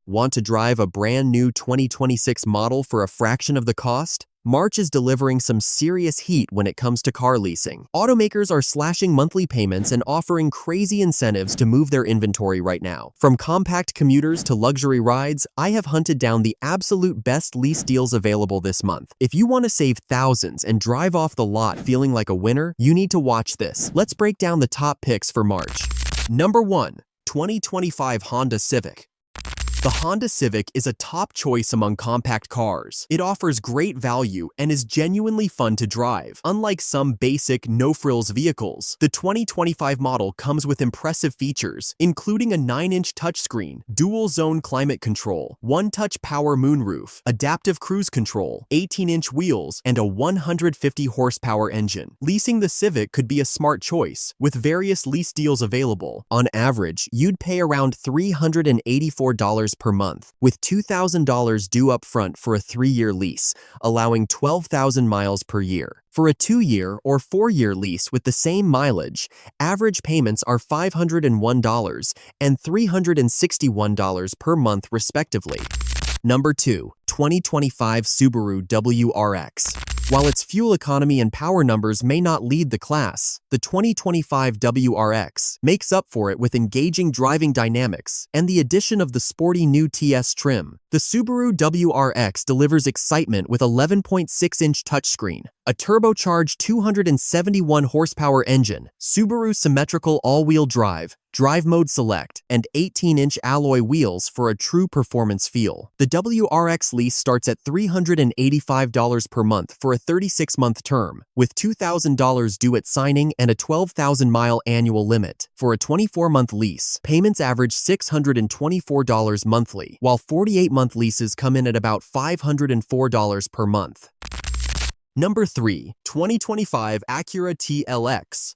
Want to drive a brand new 2026 model for a fraction of the cost? March is delivering some serious heat when it comes to car leasing. Automakers are slashing monthly payments and offering crazy incentives to move their inventory right now. From compact commuters to luxury rides, I have hunted down the absolute best lease deals available this month. If you want to save thousands and drive off the lot feeling like a winner, you need to watch this. Let's break down the top picks for March. Number 1. 2025 Honda Civic. The Honda Civic is a top choice among compact cars. It offers great value and is genuinely fun to drive. Unlike some basic, no-frills vehicles, the 2025 model comes with impressive features, including a 9-inch touchscreen, dual-zone climate control, one-touch power moonroof, adaptive cruise control, 18-inch wheels, and a 150-horsepower engine. Leasing the Civic could be a smart choice, with various lease deals available. On average, you'd pay around $384 per month, with $2,000 due up front for a 3-year lease, allowing 12,000 miles per year. For a 2-year or 4-year lease with the same mileage, average payments are $501 and $361 per month respectively. Number 2. 2025 Subaru WRX. While its fuel economy and power numbers may not lead the class, the 2025 WRX makes up for it with engaging driving dynamics and the addition of the sporty new TS trim. The Subaru WRX delivers excitement with 11.6-inch touchscreen, a turbocharged 271-horsepower engine, Subaru symmetrical all-wheel drive mode select, and 18-inch alloy wheels for a true performance feel. The WRX lease starts at $385 per month for a 36-month term, with $2,000 due at signing and a 12,000-mile annual limit. For a 24-month lease, payments average $624 monthly, while 48-month leases come in at about $504 per month. Number 3. 2025 Acura TLX.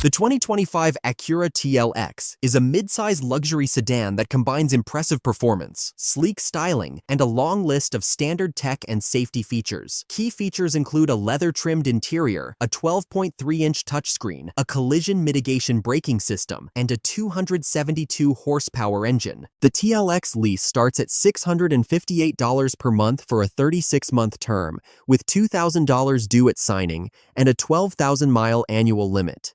The 2025 Acura TLX is a mid-size luxury sedan that combines impressive performance, sleek styling, and a long list of standard tech and safety features. Key features include a leather-trimmed interior, a 12.3-inch touchscreen, a collision mitigation braking system, and a 272-horsepower engine. The TLX lease starts at $658 per month for a 36-month term, with $2,000 due at signing and a 12,000-mile annual limit.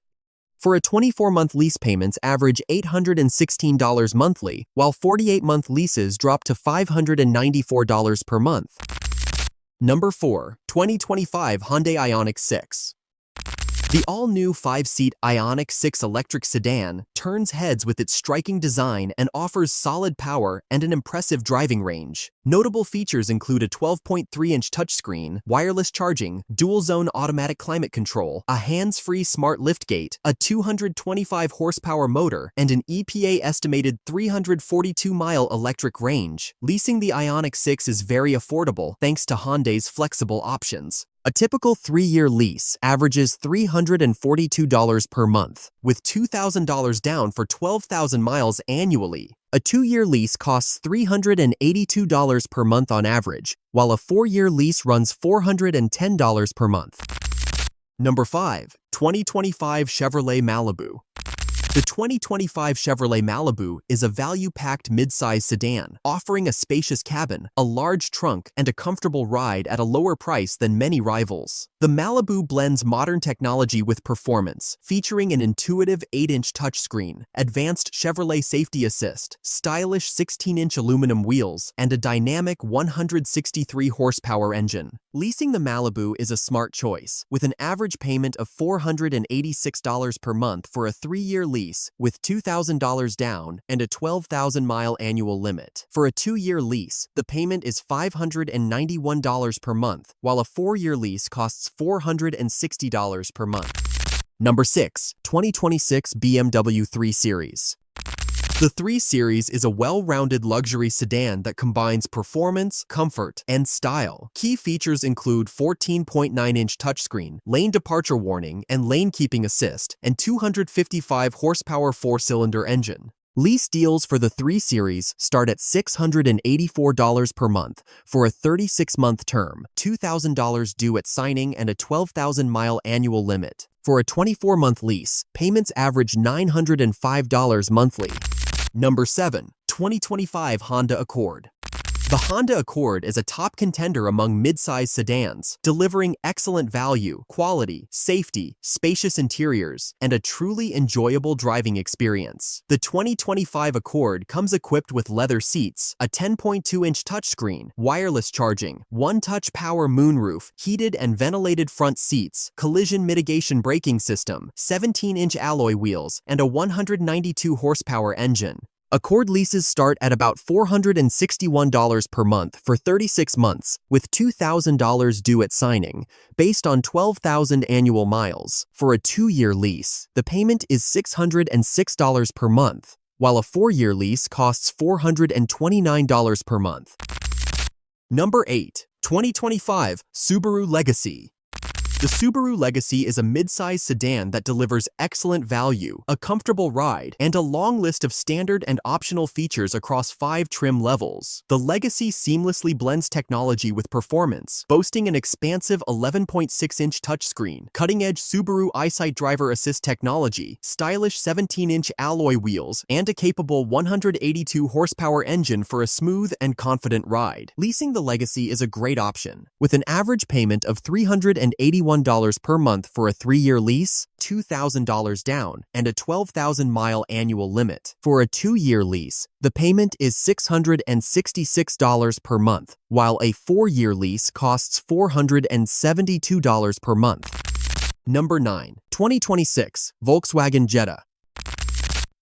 For a 24-month lease, payments average $816 monthly, while 48-month leases drop to $594 per month. Number 4. 2025 Hyundai Ioniq 6. The all-new 5-seat Ioniq 6 electric sedan turns heads with its striking design and offers solid power and an impressive driving range. Notable features include a 12.3-inch touchscreen, wireless charging, dual-zone automatic climate control, a hands-free smart liftgate, a 225-horsepower motor, and an EPA-estimated 342-mile electric range. Leasing the Ioniq 6 is very affordable thanks to Hyundai's flexible options. A typical 3-year lease averages $342 per month, with $2,000 down for 12,000 miles annually. A 2-year lease costs $382 per month on average, while a 4-year lease runs $410 per month. Number 5. 2025 Chevrolet Malibu. The 2025 Chevrolet Malibu is a value-packed mid-size sedan, offering a spacious cabin, a large trunk, and a comfortable ride at a lower price than many rivals. The Malibu blends modern technology with performance, featuring an intuitive 8-inch touchscreen, advanced Chevrolet Safety Assist, stylish 16-inch aluminum wheels, and a dynamic 163-horsepower engine. Leasing the Malibu is a smart choice, with an average payment of $486 per month for a 3-year lease, with $2,000 down and a 12,000-mile annual limit. For a 2-year lease, the payment is $591 per month, while a 4-year lease costs $460 per month. Number 6. 2026 BMW 3 Series. The 3 Series is a well-rounded luxury sedan that combines performance, comfort, and style. Key features include 14.9-inch touchscreen, lane departure warning and lane keeping assist, and 255-horsepower 4-cylinder engine. Lease deals for the 3 Series start at $684 per month for a 36-month term, $2,000 due at signing, and a 12,000-mile annual limit. For a 24-month lease, payments average $905 monthly. Number 7. 2025 Honda Accord. The Honda Accord is a top contender among mid-size sedans, delivering excellent value, quality, safety, spacious interiors, and a truly enjoyable driving experience. The 2025 Accord comes equipped with leather seats, a 10.2-inch touchscreen, wireless charging, one-touch power moonroof, heated and ventilated front seats, collision mitigation braking system, 17-inch alloy wheels, and a 192 horsepower engine. Accord leases start at about $461 per month for 36 months, with $2,000 due at signing, based on 12,000 annual miles. For a 2-year lease, the payment is $606 per month, while a 4-year lease costs $429 per month. Number 8. 2025 Subaru Legacy. The Subaru Legacy is a mid-size sedan that delivers excellent value, a comfortable ride, and a long list of standard and optional features across 5 trim levels. The Legacy seamlessly blends technology with performance, boasting an expansive 11.6-inch touchscreen, cutting-edge Subaru EyeSight driver assist technology, stylish 17-inch alloy wheels, and a capable 182 horsepower engine for a smooth and confident ride. Leasing the Legacy is a great option, with an average payment of $381 per month for a 3-year lease, $2,000 down, and a 12,000-mile annual limit. For a 2-year lease, the payment is $666 per month, while a 4-year lease costs $472 per month. Number 9. 2026 Volkswagen Jetta.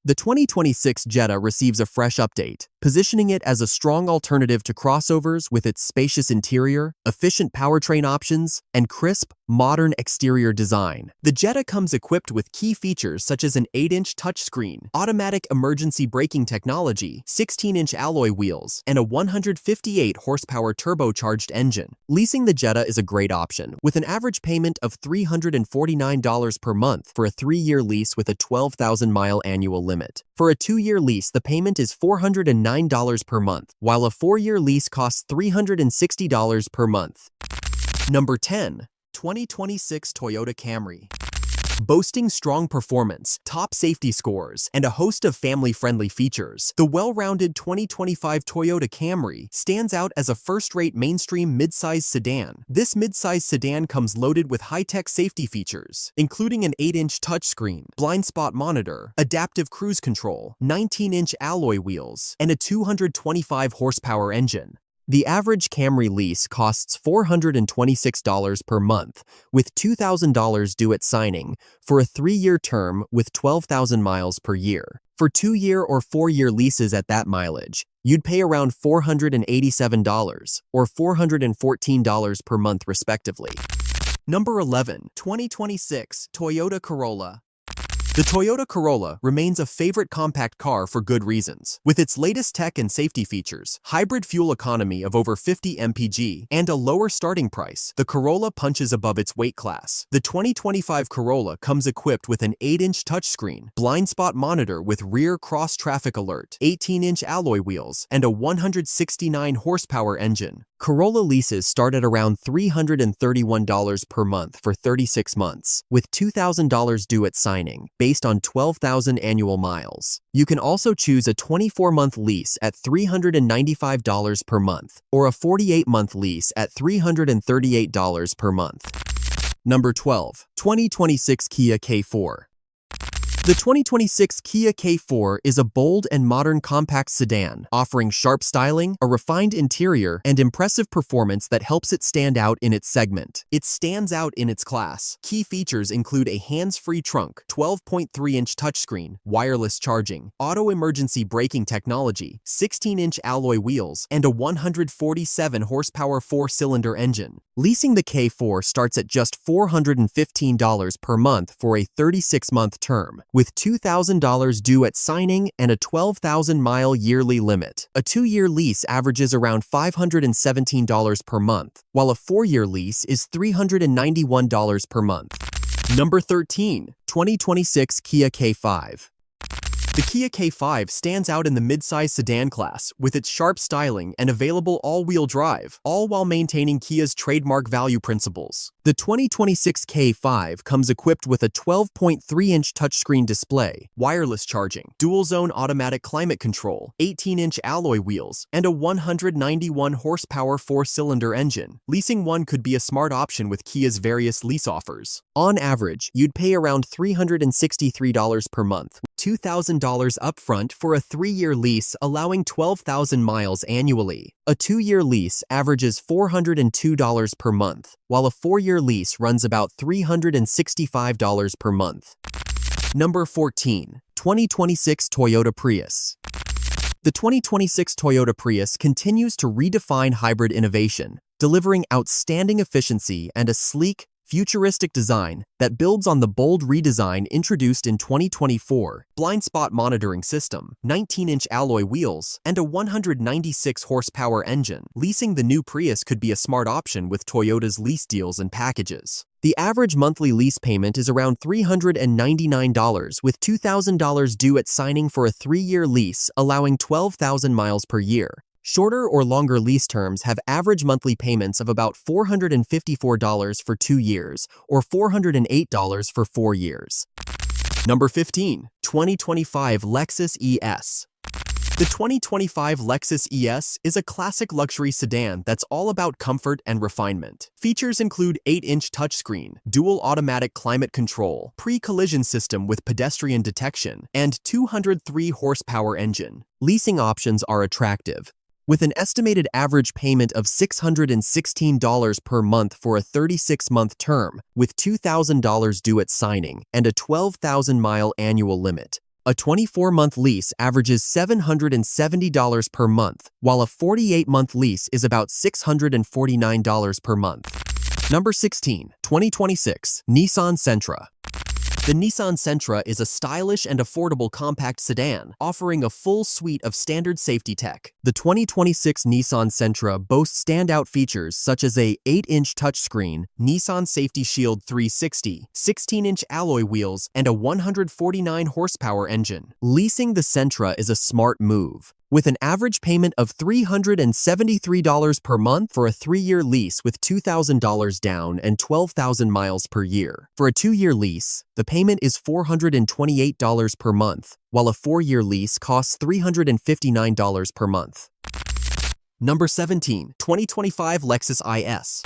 The 2026 Jetta receives a fresh update, positioning it as a strong alternative to crossovers with its spacious interior, efficient powertrain options, and crisp, modern exterior design. The Jetta comes equipped with key features such as an 8-inch touchscreen, automatic emergency braking technology, 16-inch alloy wheels, and a 158 horsepower turbocharged engine. Leasing the Jetta is a great option, with an average payment of $349 per month for a 3-year lease with a 12,000-mile annual limit. For a 2-year lease, the payment is $409 per month, while a 4-year lease costs $360 per month. Number 10. 2026 Toyota Camry. Boasting strong performance, top safety scores, and a host of family-friendly features, the well-rounded 2025 Toyota Camry stands out as a first-rate mainstream mid-size sedan. This mid-size sedan comes loaded with high-tech safety features, including an 8-inch touchscreen, blind spot monitor, adaptive cruise control, 19-inch alloy wheels, and a 225 horsepower engine. The average Camry lease costs $426 per month, with $2,000 due at signing, for a 3-year term with 12,000 miles per year. For 2-year or 4-year leases at that mileage, you'd pay around $487 or $414 per month respectively. Number 11. 2026 Toyota Corolla. The Toyota Corolla remains a favorite compact car for good reasons. With its latest tech and safety features, hybrid fuel economy of over 50 mpg, and a lower starting price, the Corolla punches above its weight class. The 2025 Corolla comes equipped with an 8-inch touchscreen, blind spot monitor with rear cross-traffic alert, 18-inch alloy wheels, and a 169 horsepower engine. Corolla leases start at around $331 per month for 36 months, with $2,000 due at signing, based on 12,000 annual miles. You can also choose a 24-month lease at $395 per month, or a 48-month lease at $338 per month. Number 12. 2026 Kia K4. The 2026 Kia K4 is a bold and modern compact sedan, offering sharp styling, a refined interior, and impressive performance that helps it stand out in its segment. It stands out in its class. Key features include a hands-free trunk, 12.3-inch touchscreen, wireless charging, auto emergency braking technology, 16-inch alloy wheels, and a 147 horsepower 4-cylinder engine. Leasing the K4 starts at just $415 per month for a 36-month term, with $2,000 due at signing and a 12,000-mile yearly limit. A 2-year lease averages around $517 per month, while a 4-year lease is $391 per month. Number 13. 2026 Kia K5. The Kia K5 stands out in the midsize sedan class with its sharp styling and available all-wheel drive, all while maintaining Kia's trademark value principles. The 2026 K5 comes equipped with a 12.3-inch touchscreen display, wireless charging, dual-zone automatic climate control, 18-inch alloy wheels, and a 191-horsepower four-cylinder engine. Leasing one could be a smart option with Kia's various lease offers. On average, you'd pay around $363 per month, $2,000 upfront for a 3-year lease allowing 12,000 miles annually. A 2-year lease averages $402 per month, while a 4-year lease runs about $365 per month. Number 14. 2026 Toyota Prius. The 2026 Toyota Prius continues to redefine hybrid innovation, delivering outstanding efficiency and a sleek, futuristic design that builds on the bold redesign introduced in 2024, blind spot monitoring system, 19-inch alloy wheels, and a 196-horsepower engine. Leasing the new Prius could be a smart option with Toyota's lease deals and packages. The average monthly lease payment is around $399, with $2,000 due at signing for a 3-year lease, allowing 12,000 miles per year. Shorter or longer lease terms have average monthly payments of about $454 for 2 years or $408 for 4 years. Number 15. 2025 Lexus ES. The 2025 Lexus ES is a classic luxury sedan that's all about comfort and refinement. Features include 8-inch touchscreen, dual automatic climate control, pre-collision system with pedestrian detection, and 203-horsepower engine. Leasing options are attractive, with an estimated average payment of $616 per month for a 36-month term, with $2,000 due at signing and a 12,000-mile annual limit. A 24-month lease averages $770 per month, while a 48-month lease is about $649 per month. Number 16. 2026 Nissan Sentra. The Nissan Sentra is a stylish and affordable compact sedan, offering a full suite of standard safety tech. The 2026 Nissan Sentra boasts standout features such as a 8-inch touchscreen, Nissan Safety Shield 360, 16-inch alloy wheels, and a 149-horsepower engine. Leasing the Sentra is a smart move, with an average payment of $373 per month for a 3-year lease with $2,000 down and 12,000 miles per year. For a 2-year lease, the payment is $428 per month, while a 4-year lease costs $359 per month. Number 17. 2025 Lexus IS.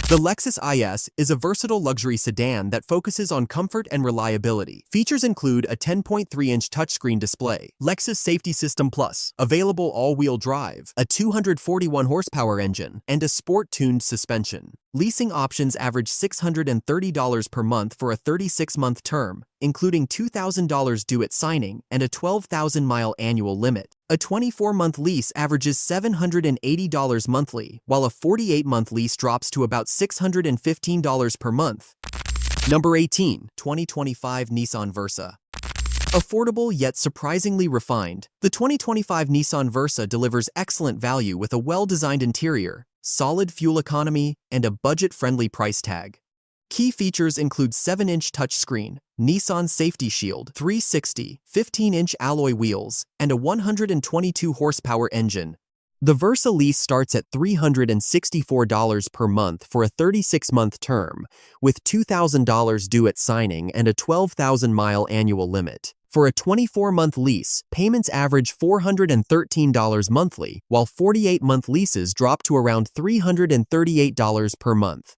The Lexus IS is a versatile luxury sedan that focuses on comfort and reliability. Features include a 10.3-inch touchscreen display, Lexus Safety System Plus, available all-wheel drive, a 241-horsepower engine, and a sport-tuned suspension. Leasing options average $630 per month for a 36-month term, including $2,000 due at signing and a 12,000-mile annual limit. A 24-month lease averages $780 monthly, while a 48-month lease drops to about $615 per month. Number 18. 2025 Nissan Versa. Affordable yet surprisingly refined, the 2025 Nissan Versa delivers excellent value with a well-designed interior, solid fuel economy, and a budget-friendly price tag. Key features include 7-inch touchscreen, Nissan Safety Shield 360, 15-inch alloy wheels, and a 122-horsepower engine. The Versa lease starts at $364 per month for a 36-month term, with $2,000 due at signing and a 12,000-mile annual limit. For a 24-month lease, payments average $413 monthly, while 48-month leases drop to around $338 per month.